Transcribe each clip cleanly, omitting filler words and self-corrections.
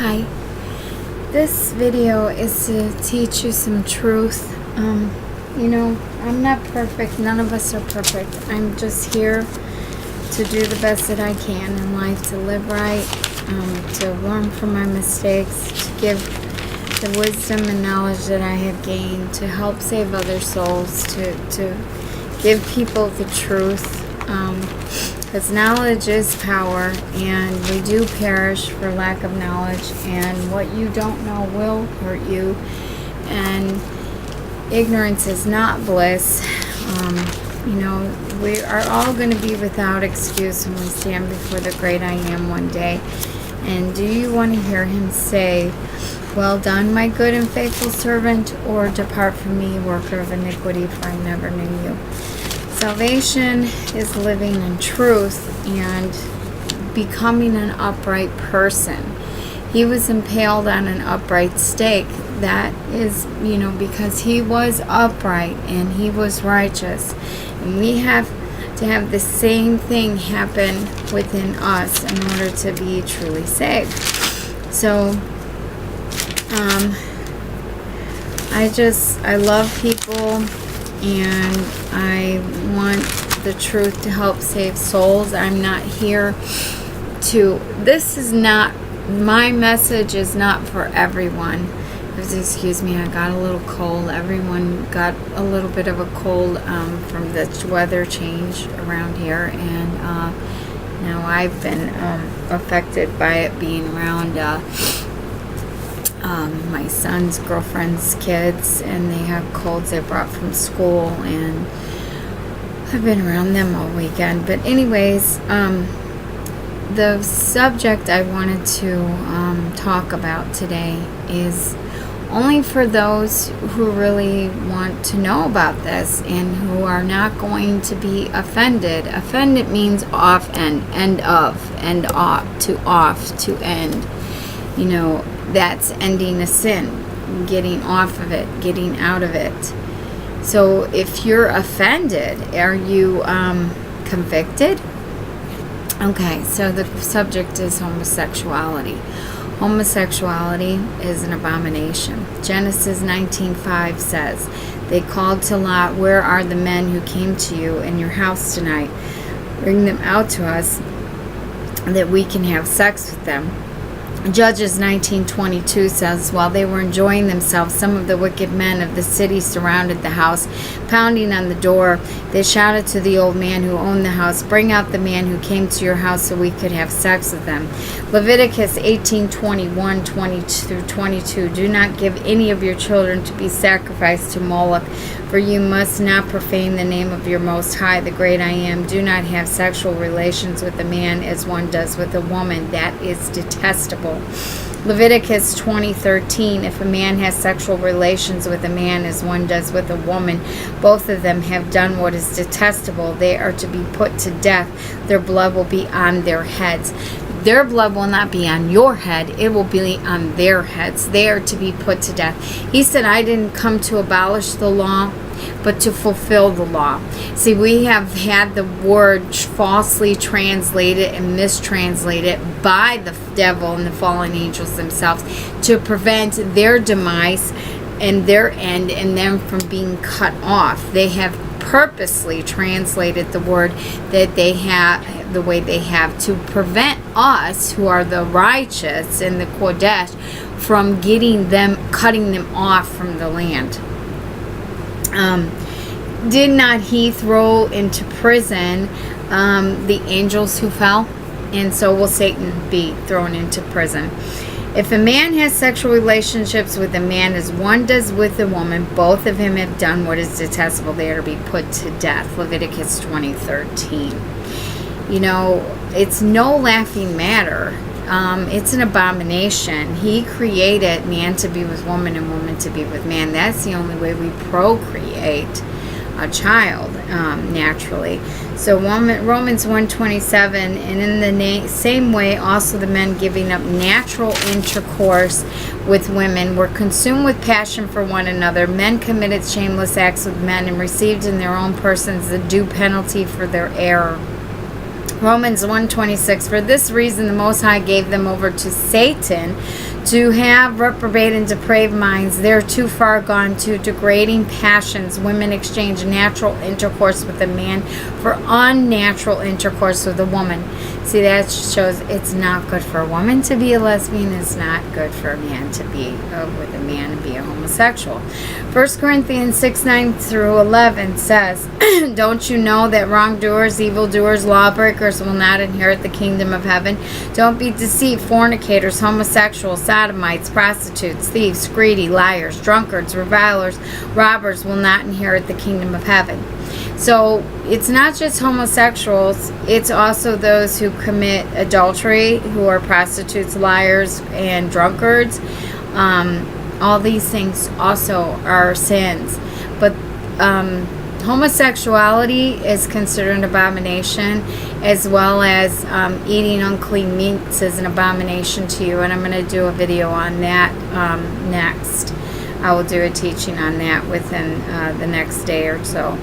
Hi, this video is to teach you some truth. I'm not perfect. None of us are perfect. I'm just here to do the best that I can in life, to live right, to learn from my mistakes, to give the wisdom and knowledge that I have gained, to help save other souls, to give people the truth. Because knowledge is power, and we do perish for lack of knowledge, and what you don't know will hurt you, and ignorance is not bliss. We are all going to be without excuse when we stand before the great I Am one day. And do you want to hear him say, "Well done, my good and faithful servant," or "Depart from me, worker of iniquity, for I never knew you"? Salvation is living in truth and becoming an upright person. He was impaled on an upright stake. That is, because he was upright and he was righteous. And we have to have the same thing happen within us in order to be truly saved. So, I love people, and I want the truth to help save souls. I'm not here my message is not for everyone. Excuse me, I got a little cold. Everyone got a little bit of a cold from the weather change around here, and now I've been affected by it being around my son's girlfriend's kids, and they have colds they brought from school, and I've been around them all weekend. But anyways, the subject I wanted to talk about today is only for those who really want to know about this and who are not going to be offended. Offended means off, end off, to end. That's ending a sin, getting off of it, getting out of it. So if you're offended, are you convicted? Okay, so the subject is homosexuality. Homosexuality is an abomination. Genesis 19:5 says, "They called to Lot, 'Where are the men who came to you in your house tonight? Bring them out to us that we can have sex with them.'" Judges 19:22 says, "While they were enjoying themselves, some of the wicked men of the city surrounded the house. Pounding on the door, they shouted to the old man who owned the house, 'Bring out the man who came to your house so we could have sex with them.'" Leviticus 18:21 through 22, "Do not give any of your children to be sacrificed to Moloch, for you must not profane the name of your Most High, the great I Am. Do not have sexual relations with a man as one does with a woman. That is detestable." Leviticus 20:13, "If a man has sexual relations with a man as one does with a woman, both of them have done what is detestable. They are to be put to death. Their blood will be on their heads." Their blood will not be on your head. It will be on their heads. They are to be put to death. He said, "I didn't come to abolish the law, but to fulfill the law." See, we have had the word falsely translated and mistranslated by the devil and the fallen angels themselves to prevent their demise and their end and them from being cut off. They have purposely translated the word that they have the way they have to prevent us, who are the righteous in the Kodesh, from cutting them off from the land. Did not he throw into prison the angels who fell? And so will Satan be thrown into prison. "If a man has sexual relationships with a man as one does with a woman, both of them have done what is detestable. They are to be put to death." Leviticus 20:13. It's no laughing matter. It's an abomination. He created man to be with woman and woman to be with man. That's the only way we procreate a child naturally. So Romans 1:27, "And in the same way also the men giving up natural intercourse with women were consumed with passion for one another. Men committed shameless acts with men and received in their own persons the due penalty for their error." Romans 1:26, "For this reason the Most High gave them over to Satan To have reprobate and depraved minds, they're too far gone to degrading passions. Women exchange natural intercourse with a man for unnatural intercourse with a woman. See, that shows it's not good for a woman to be a lesbian. It's not good for a man to be with a man and be a homosexual. 1 Corinthians 6:9-11 says, don't you know that wrongdoers, evildoers, lawbreakers will not inherit the kingdom of heaven? Don't be deceived. Fornicators, homosexuals, sodomites, prostitutes, thieves, greedy, liars, drunkards, revilers, robbers will not inherit the kingdom of heaven. So it's not just homosexuals, it's also those who commit adultery, who are prostitutes, liars, and drunkards. All these things also are sins. But homosexuality is considered an abomination, as well as eating unclean meats is an abomination to you. And I'm going to do a video on that next. I will do a teaching on that within the next day or so.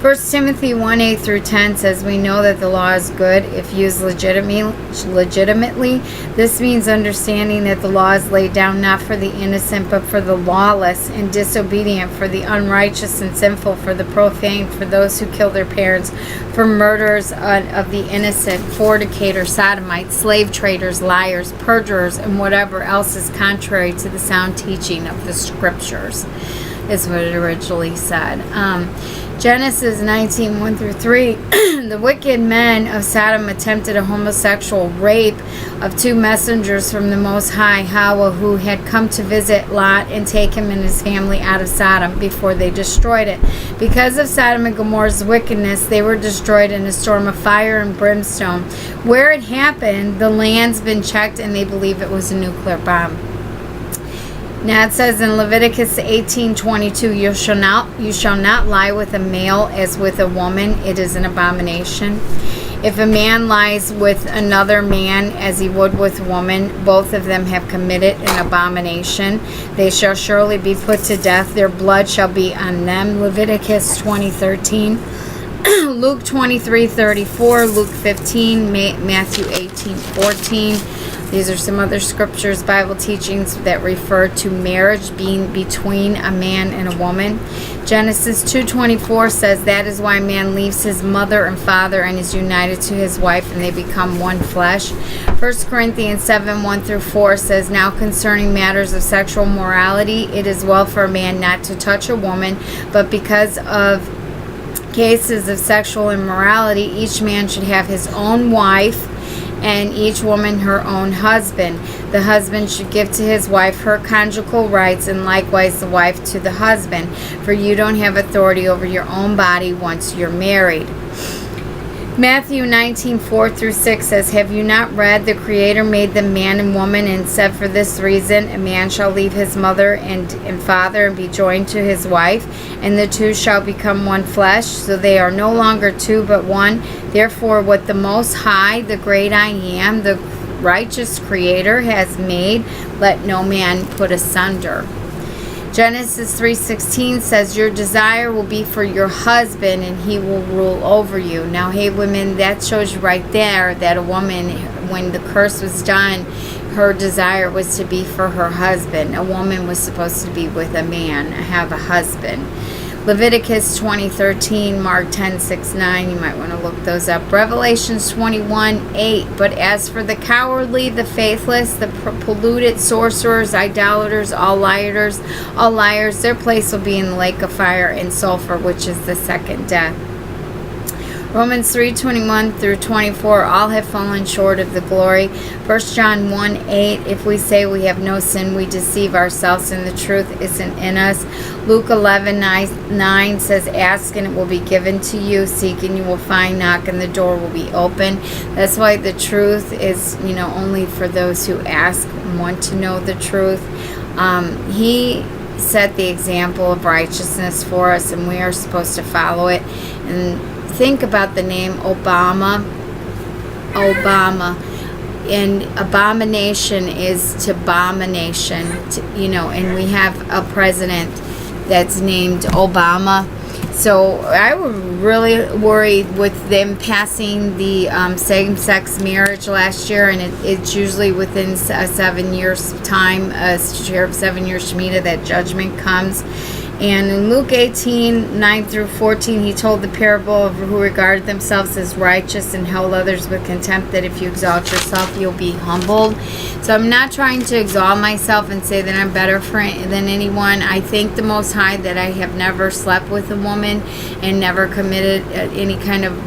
1 Timothy 1:8-10 says, we know that the law is good if used legitimately. This means understanding that the law is laid down not for the innocent, but for the lawless and disobedient, for the unrighteous and sinful, for the profane, for those who kill their parents, for murderers of the innocent, fornicators, sodomites, slave traders, liars, perjurers, and whatever else is contrary to the sound teaching of the scriptures, is what it originally said. Genesis 19:1-3, the wicked men of Sodom attempted a homosexual rape of two messengers from the Most High, Yahweh, who had come to visit Lot and take him and his family out of Sodom before they destroyed it. Because of Sodom and Gomorrah's wickedness, they were destroyed in a storm of fire and brimstone. Where it happened, the land's been checked and they believe it was a nuclear bomb. Now it says in Leviticus 18:22, you shall not lie with a male as with a woman. It is an abomination. If a man lies with another man as he would with a woman, both of them have committed an abomination. They shall surely be put to death. Their blood shall be on them. Leviticus 20:13. Luke 23:34, Luke 15, Matthew 18:14. These are some other scriptures, Bible teachings that refer to marriage being between a man and a woman. Genesis 2:24 says, that is why man leaves his mother and father and is united to his wife, and they become one flesh. 1 Corinthians 7:1-4 says, now concerning matters of sexual morality, it is well for a man not to touch a woman, but because of cases of sexual immorality, each man should have his own wife, and each woman her own husband. The husband should give to his wife her conjugal rights, and likewise the wife to the husband, for you don't have authority over your own body once you're married. Matthew 19:4-6 says, have you not read, the Creator made them man and woman, and said, for this reason a man shall leave his mother and father and be joined to his wife, and the two shall become one flesh. So they are no longer two but one. Therefore what the Most High, the great I Am, the righteous Creator has made, let no man put asunder. Genesis 3:16 says, your desire will be for your husband and he will rule over you. Now, hey women, that shows you right there that a woman, when the curse was done, her desire was to be for her husband. A woman was supposed to be with a man, have a husband. Leviticus 20:13, Mark 10:6-9, you might want to look those up. Revelations 21:8, but as for the cowardly, the faithless, the polluted, sorcerers, idolaters, all liars, their place will be in the lake of fire and sulfur, which is the second death. Romans 3:21-24, all have fallen short of the glory. 1 John 1:8, if we say we have no sin, we deceive ourselves and the truth isn't in us. Luke 11:9 says, ask and it will be given to you, seek and you will find, knock and the door will be open. That's why the truth is, only for those who ask and want to know the truth. He set the example of righteousness for us, and we are supposed to follow it. And think about the name Obama. And abomination is to abomination, and we have a president that's named Obama. So I was really worried with them passing the same-sex marriage last year, and it's usually within 7 years time, a share of 7 years Shemitah, that judgment comes. And in Luke 18, 9 through 14, he told the parable of who regarded themselves as righteous and held others with contempt, that if you exalt yourself, you'll be humbled. So I'm not trying to exalt myself and say that I'm better than anyone. I thank the Most High that I have never slept with a woman and never committed any kind of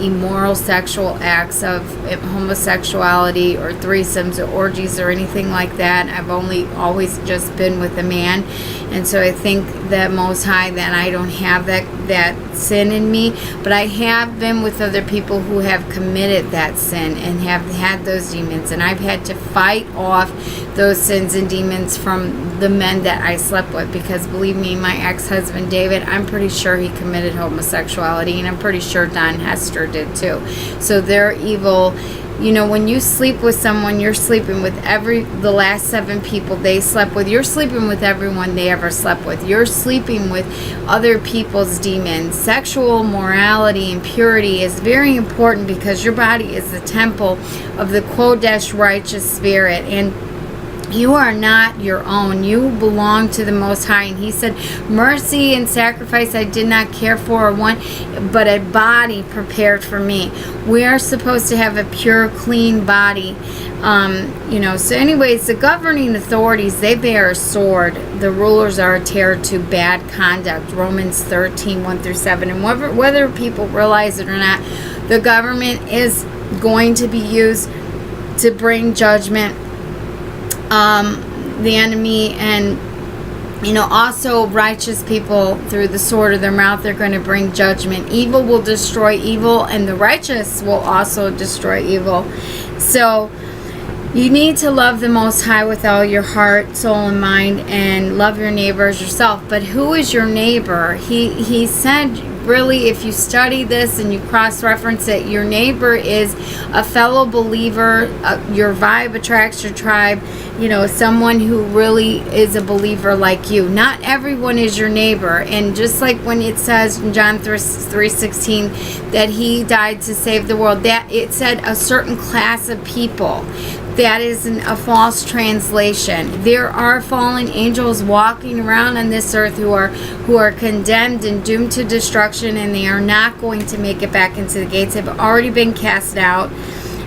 immoral sexual acts of homosexuality or threesomes or orgies or anything like that. I've always just been with a man. And so I think that Most High that I don't have that sin in me, but I have been with other people who have committed that sin and have had those demons, and I've had to fight off those sins and demons from the men that I slept with, because believe me, my ex-husband David, I'm pretty sure he committed homosexuality, and I'm pretty sure Don Hester did too. So they're evil. You know, when you sleep with someone, you're sleeping with the last 7 people they slept with. You're sleeping with everyone they ever slept with. You're sleeping with other people's demons. Sexual morality and purity is very important, because your body is the temple of the Kodesh righteous spirit. And you are not your own. You belong to the Most High. And he said, mercy and sacrifice I did not care for or want, but a body prepared for me. We are supposed to have a pure, clean body. So anyways, the governing authorities, they bear a sword. The rulers are a terror to bad conduct. Romans 13, 1 through 7. And whether people realize it or not, the government is going to be used to bring judgment. The enemy, and also righteous people, through the sword of their mouth, they're going to bring judgment. Evil will destroy evil, and the righteous will also destroy evil. So you need to love the Most High with all your heart, soul, and mind, and love your neighbor as yourself. But who is your neighbor? He said, really, if you study this and you cross-reference it, your neighbor is a fellow believer. Your vibe attracts your tribe. Someone who really is a believer like you. Not everyone is your neighbor. And just like when it says in John 3:16 that he died to save the world, that it said a certain class of people. That is a false translation. There are fallen angels walking around on this earth who are condemned and doomed to destruction, and they are not going to make it back into the gates. They've already been cast out.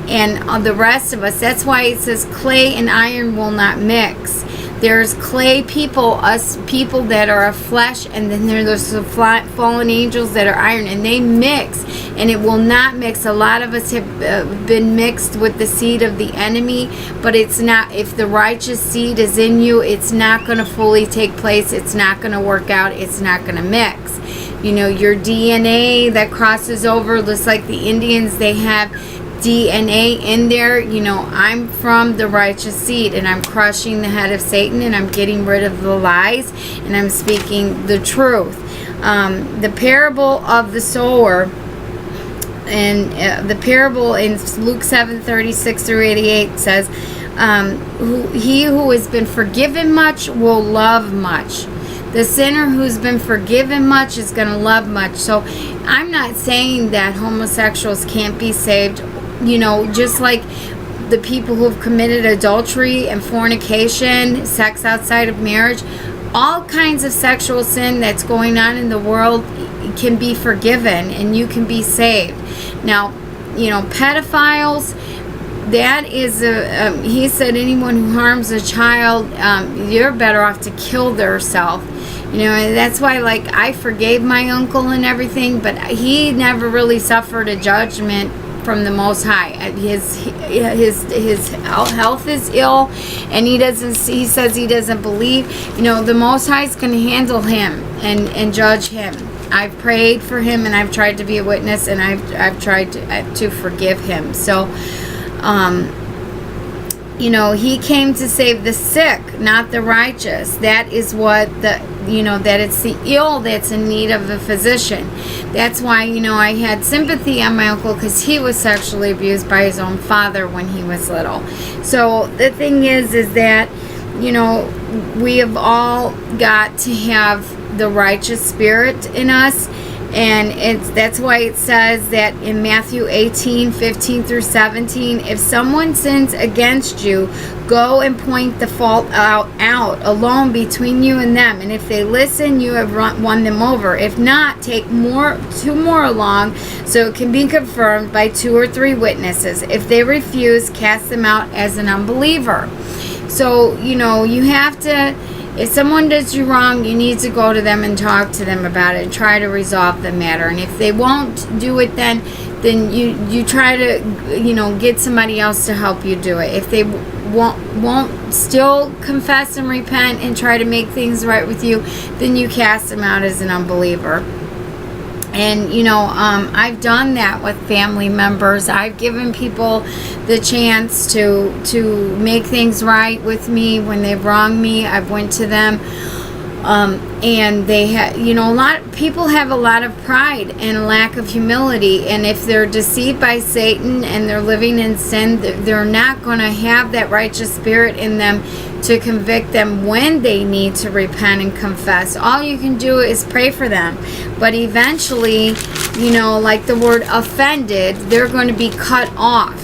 And the rest of us, that's why it says clay and iron will not mix. There's clay people, us people that are of flesh, and then there's the fallen angels that are iron, and they mix, and it will not mix. A lot of us have been mixed with the seed of the enemy, but it's not. If the righteous seed is in you, it's not going to fully take place. It's not going to work out. It's not going to mix. Your DNA that crosses over, just like the Indians, they have DNA in there. I'm from the righteous seed, and I'm crushing the head of Satan, and I'm getting rid of the lies, and I'm speaking the truth. The parable of the sower, and the parable in Luke 7:36 through 88 says, he who has been forgiven much will love much. The sinner who's been forgiven much is going to love much. So I'm not saying that homosexuals can't be saved. Just like the people who have committed adultery and fornication, sex outside of marriage, all kinds of sexual sin that's going on in the world can be forgiven, and you can be saved. Now, pedophiles, that is he said anyone who harms a child, you're better off to kill theirself. And that's why, I forgave my uncle and everything, but he never really suffered a judgment from the Most High. His health is ill, and he says he doesn't believe. The Most High is going to handle him and judge him. I've prayed for him, and I've tried to be a witness, and I've tried to forgive him. So he came to save the sick, not the righteous. That is what that it's the ill that's in need of a physician. That's why, I had sympathy on my uncle, because he was sexually abused by his own father when he was little. So the thing is that, we have all got to have the righteous spirit in us, And that's why it says that in Matthew 18:15-17, if someone sins against you, go and point the fault out alone between you and them. And if they listen, you have won them over. If not, take two more along, so it can be confirmed by 2 or 3 witnesses. If they refuse, cast them out as an unbeliever. So, you have to, if someone does you wrong, you need to go to them and talk to them about it and try to resolve the matter. And if they won't do it, then you try to, get somebody else to help you do it. If they won't still confess and repent and try to make things right with you, then you cast them out as an unbeliever. And, I've done that with family members. I've given people the chance to make things right with me when they've wronged me. I've went to them, and they have, a lot of people have a lot of pride and a lack of humility. And if they're deceived by Satan and they're living in sin, they're not going to have that righteous spirit in them to convict them when they need to repent and confess. All you can do is pray for them. But eventually, like the word offended, they're going to be cut off.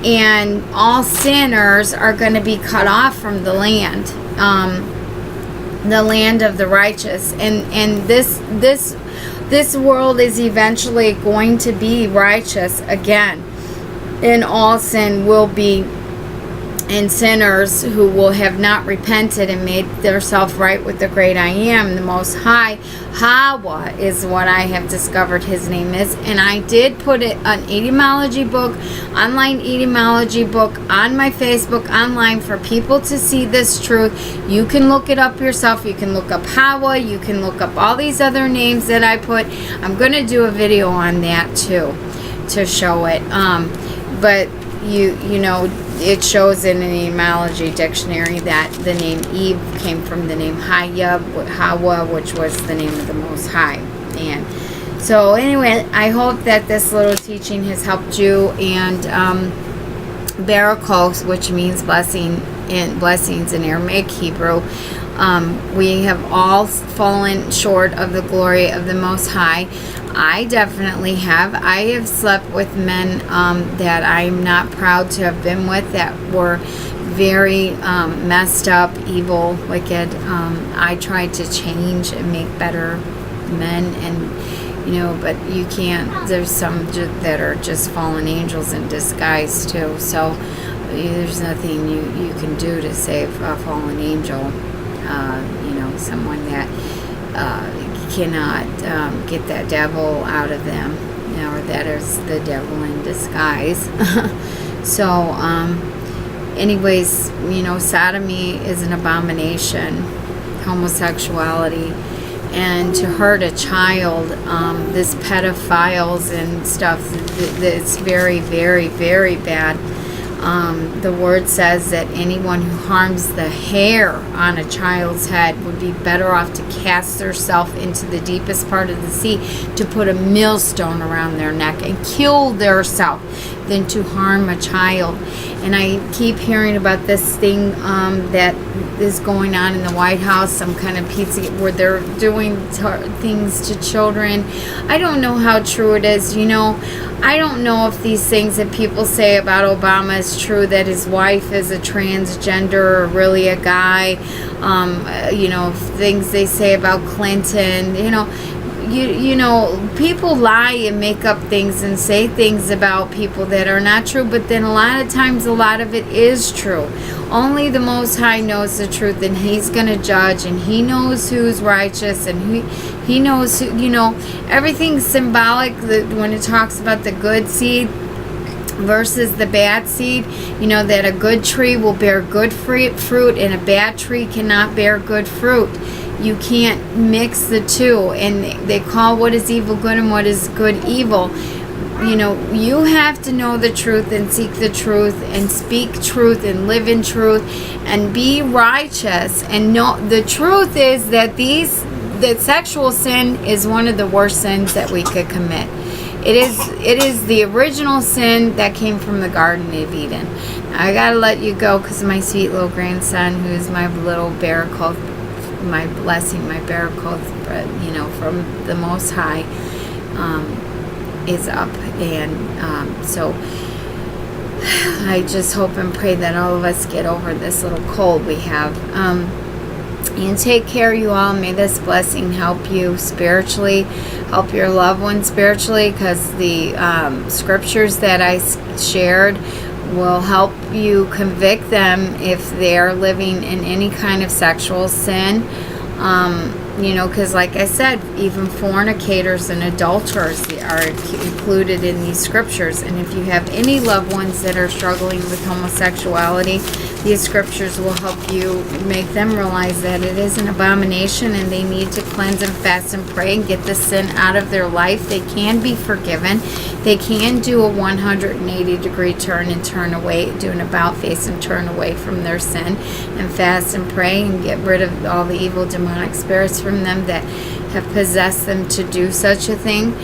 And all sinners are going to be cut off from the land of the righteous. And this world is eventually going to be righteous again. And all sin will be, and sinners who will have not repented and made themselves right with the great I Am, the Most High. Hawa is what I have discovered his name is. And I did put it an etymology book, online etymology book, on my Facebook online for people to see this truth. You can look it up yourself. You can look up Hawa. You can look up all these other names that I put. I'm going to do a video on that too, to show it. But it shows in an etymology dictionary that the name Eve came from the name Hawa, which was the name of the Most High. And so anyway, I hope that this little teaching has helped you. And Barakos, which means blessings in Aramaic Hebrew. We have all fallen short of the glory of the Most High. I definitely have. I have slept with men that I'm not proud to have been with, that were very messed up, evil, wicked. I tried to change and make better men, and but you can't. There's some that are just fallen angels in disguise too. So there's nothing you can do to save a fallen angel. Someone that cannot get that devil out of them, or that is the devil in disguise. So anyways, sodomy is an abomination, homosexuality, and to hurt a child, this pedophiles and stuff, it's very, very, very bad. The word says that anyone who harms the hair on a child's head would be better off to cast themselves into the deepest part of the sea, to put a millstone around their neck and kill theirself, than to harm a child. And I keep hearing about this thing that is going on in the White House, some kind of pizza where they're doing things to children. I don't know how true it is. I don't know if these things that people say about Obama is true, that his wife is a transgender or really a guy. Things they say about Clinton, people lie and make up things and say things about people that are not true, but then a lot of times a lot of it is true. Only the Most High knows the truth, and he's going to judge, and he knows who's righteous, and he knows who, everything's symbolic. When it talks about the good seed versus the bad seed, that a good tree will bear good fruit and a bad tree cannot bear good fruit. You can't mix the two. And they call what is evil good and what is good evil. You have to know the truth and seek the truth and speak truth and live in truth and be righteous. And know the truth is that that sexual sin is one of the worst sins that we could commit. It is the original sin that came from the Garden of Eden. I gotta let you go because my sweet little grandson, who is my little bear called my blessing, my miracle, from the Most High, is up. And so I just hope and pray that all of us get over this little cold we have. And take care, you all. May this blessing help you spiritually, help your loved ones spiritually, because the scriptures that I shared will help you convict them if they're living in any kind of sexual sin. Because like I said, even fornicators and adulterers are included in these scriptures. And if you have any loved ones that are struggling with homosexuality, these scriptures will help you make them realize that it is an abomination and they need to cleanse and fast and pray and get the sin out of their life. They can be forgiven. They can do a 180-degree turn and turn away, do an about face and turn away from their sin and fast and pray and get rid of all the evil demonic spirits from them that have possessed them to do such a thing.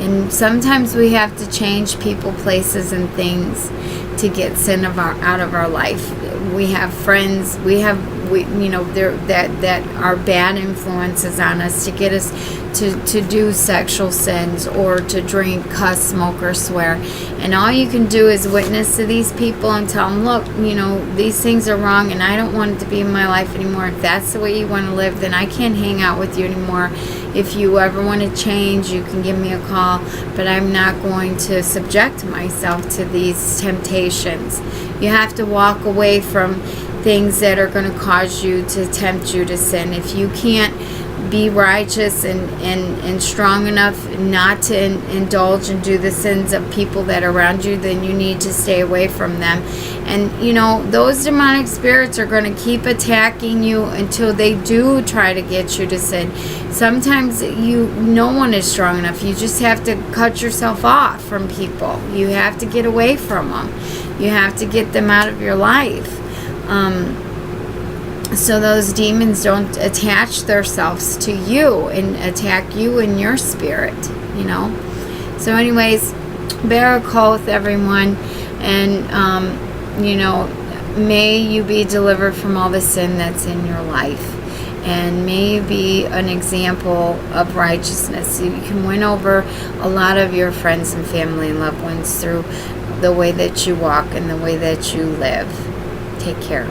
And sometimes we have to change people, places, and things to get sin out of our life. We have friends, that are bad influences on us to get us to do sexual sins or to drink, cuss, smoke, or swear. And all you can do is witness to these people and tell them, look, these things are wrong and I don't want it to be in my life anymore. If that's the way you want to live, then I can't hang out with you anymore. If you ever want to change, you can give me a call, but I'm not going to subject myself to these temptations. You have to walk away from things that are going to cause you to tempt you to sin. If you can't be righteous and strong enough not to indulge and do the sins of people that are around you, then you need to stay away from them. And those demonic spirits are going to keep attacking you until they do try to get you to sin. Sometimes no one is strong enough. You just have to cut yourself off from people. You have to get away from them. You have to get them out of your life. So those demons don't attach themselves to you and attack you in your spirit, So anyways, bear a with everyone. And, may you be delivered from all the sin that's in your life. And may you be an example of righteousness. So you can win over a lot of your friends and family and loved ones through the way that you walk and the way that you live. Take care.